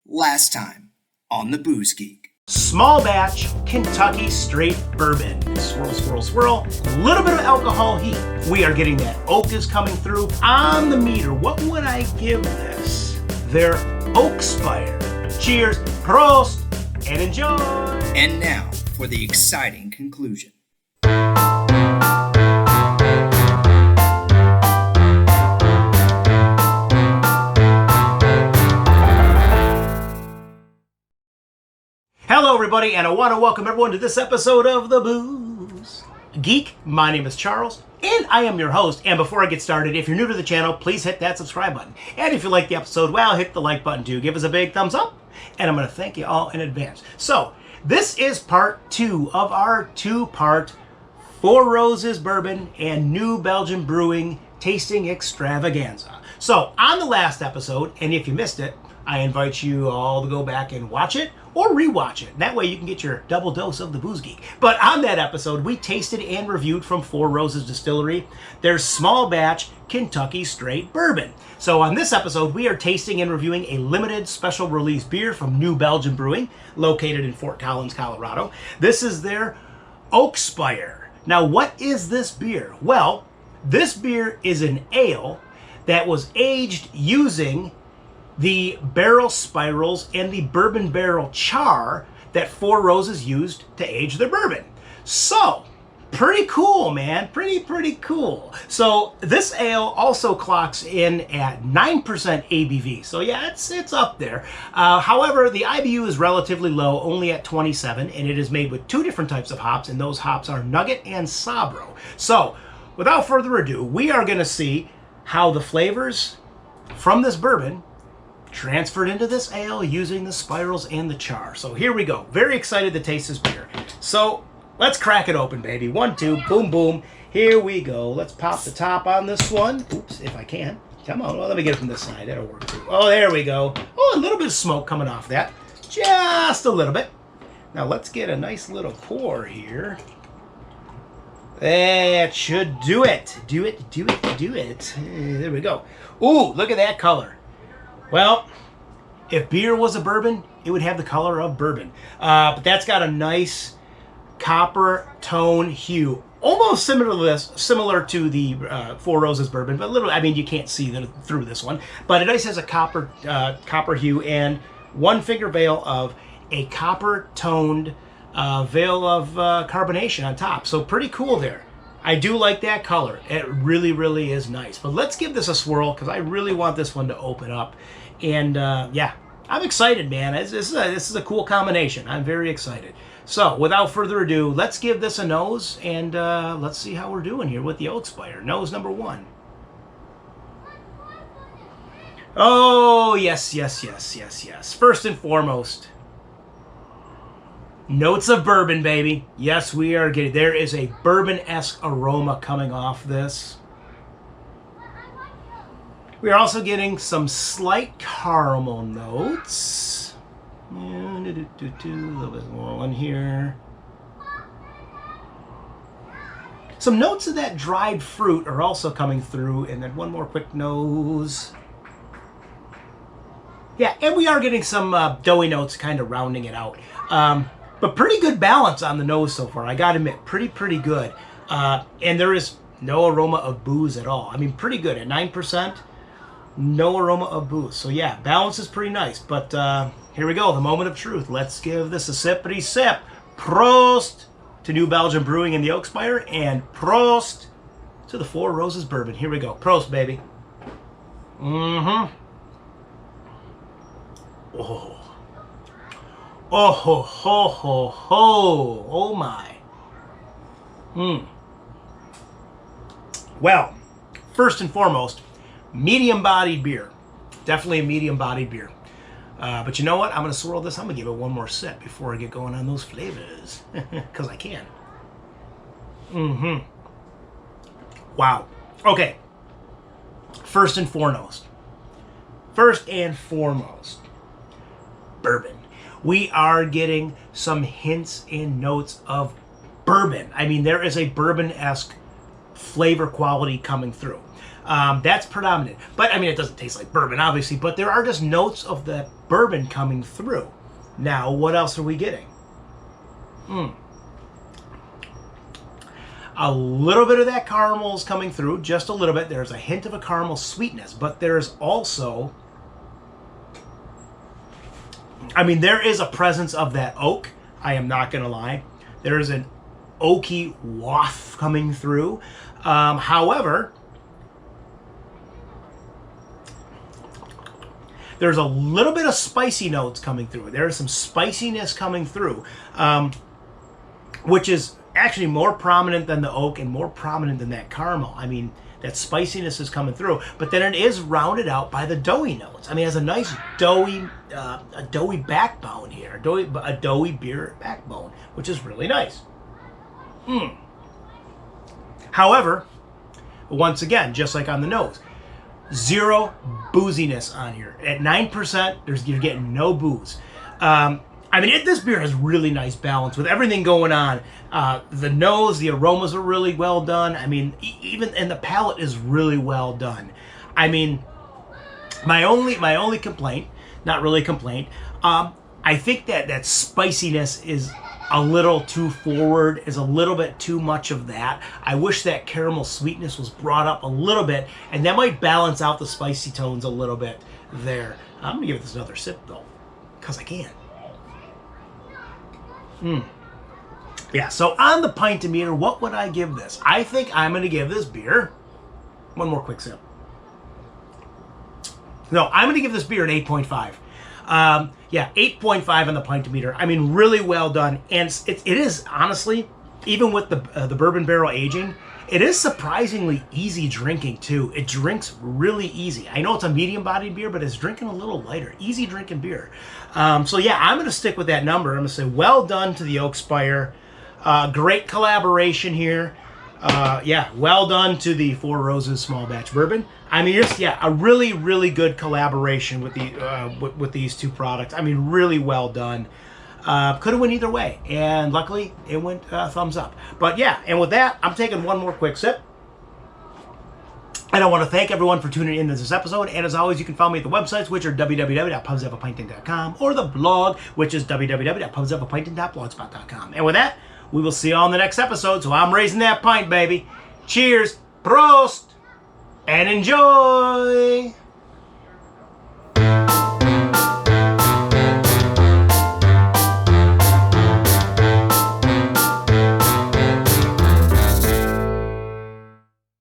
Last time on the Booze Geek. Small batch Kentucky straight bourbon. Swirl, swirl, swirl. A little bit of alcohol heat. We are getting that oak is coming through on the meter. What would I give this? Their Oakspire. Cheers, Prost, and enjoy. And now for the exciting conclusion. Hello everybody, and I want to welcome everyone to this episode of the Booze Geek. My name is Charles, and I am your host. And before I get started, if you're new to the channel, please hit that subscribe button. And if you like the episode, well, hit the like button too. Give us a big thumbs up, and I'm going to thank you all in advance. So, this is part 2 of our 2-part Four Roses Bourbon and New Belgium Brewing tasting extravaganza. So, on the last episode, and if you missed it, I invite you all to go back and watch it or rewatch it. That way you can get your double dose of the Booze Geek. But on that episode, we tasted and reviewed from Four Roses Distillery their small batch Kentucky straight bourbon. So on this episode, we are tasting and reviewing a limited special release beer from New Belgium Brewing, located in Fort Collins, Colorado. This is their Oakspire. Now, what is this beer? Well, this beer is an ale that was aged using the barrel spirals and the bourbon barrel char that Four Roses used to age their bourbon. So, pretty cool, man. Pretty cool. So, this ale also clocks in at 9% ABV. So, yeah, it's up there. However, the IBU is relatively low, only at 27, and it is made with 2 different types of hops, and those hops are Nugget and Sabro. So, without further ado, we are going to see how the flavors from this bourbon transferred into this ale using the spirals and the char. So here we go. Very excited to taste this beer. So let's crack it open, baby. 1, 2, boom, boom. Here we go. Let's pop the top on this one. Oops, if I can. Come on. Well, let me get it from this side. That'll work too. Oh, there we go. Oh, a little bit of smoke coming off that. Just a little bit. Now let's get a nice little pour here. That should do it. Do it. There we go. Ooh, look at that color. Well, if beer was a bourbon, it would have the color of bourbon. But that's got a nice copper tone hue. Almost similar to the Four Roses bourbon, but a little, I mean, you can't see through this one. But it has a copper hue and one finger veil of a copper toned veil of carbonation on top. So pretty cool there. I do like that color. It really is nice. But let's give this a swirl because I really want this one to open up. And yeah, I'm excited, man. This is a cool combination. I'm very excited. So without further ado, let's give this a nose and let's see how we're doing here with the Oakspire. Nose number 1. Oh, yes. First and foremost, notes of bourbon, baby. Yes, we are getting, there is a bourbon-esque aroma coming off this. We are also getting some slight caramel notes. A little bit more on here. Some notes of that dried fruit are also coming through, and then one more quick nose. Yeah, and we are getting some doughy notes kind of rounding it out. But pretty good balance on the nose so far. I gotta admit, pretty good. And there is no aroma of booze at all. I mean, pretty good at 9%. No aroma of booze. So yeah, balance is pretty nice. But here we go, the moment of truth. Let's give this a sippity sip. Prost to New Belgium Brewing and the Oakspire, and Prost to the Four Roses Bourbon. Here we go. Prost, baby. Oh. Oh ho ho ho ho! Oh my! Well, first and foremost, medium-bodied beer. Definitely a medium-bodied beer. But you know what? I'm gonna swirl this. I'm gonna give it one more sip before I get going on those flavors, because I can. Wow. Okay. First and foremost, bourbon. We are getting some hints and notes of bourbon. I mean, there is a bourbon-esque flavor quality coming through. That's predominant. But, I mean, it doesn't taste like bourbon, obviously, but there are just notes of the bourbon coming through. Now, what else are we getting? A little bit of that caramel is coming through, just a little bit. There's a hint of a caramel sweetness, but there's also, I mean, there is a presence of that oak. I am not going to lie. There's an oaky waft coming through. However, there's a little bit of spicy notes coming through. There's some spiciness coming through, which is actually more prominent than the oak and more prominent than that caramel. I mean, that spiciness is coming through, but then it is rounded out by the doughy notes. I mean, it has a nice doughy backbone here, a doughy beer backbone, which is really nice. However, once again, just like on the nose, zero booziness on here. At 9%, you're getting no booze. I mean, this beer has really nice balance with everything going on. The nose, the aromas are really well done. I mean, and the palate is really well done. I mean, my only complaint, not really complaint, I think that spiciness is a little too forward, is a little bit too much of that. I wish that caramel sweetness was brought up a little bit, and that might balance out the spicy tones a little bit there. I'm gonna give this another sip though, because I can. Yeah, so on the pint-o-meter, what would I give this? I think I'm going to give this beer, one more quick sip. No, I'm going to give this beer an 8.5. Yeah, 8.5 on the pint-o-meter. I mean, really well done. And it is, honestly, even with the bourbon barrel aging, it is surprisingly easy drinking, too. It drinks really easy. I know it's a medium-bodied beer, but it's drinking a little lighter. Easy drinking beer. So, yeah, I'm going to stick with that number. I'm going to say well done to the Oakspire. Great collaboration here. Yeah, well done to the Four Roses Small Batch Bourbon. I mean, just, yeah, a really, really good collaboration with with these two products. I mean, really well done. Could have went either way, and luckily it went thumbs up. But yeah, and with that, I'm taking one more quick sip. And I want to thank everyone for tuning in to this episode. And as always, you can follow me at the websites, which are www.pubsofapinting.com, or the blog, which is www.pubsofapinting.blogspot.com. And with that, we will see you on the next episode. So I'm raising that pint, baby. Cheers, prost, and enjoy.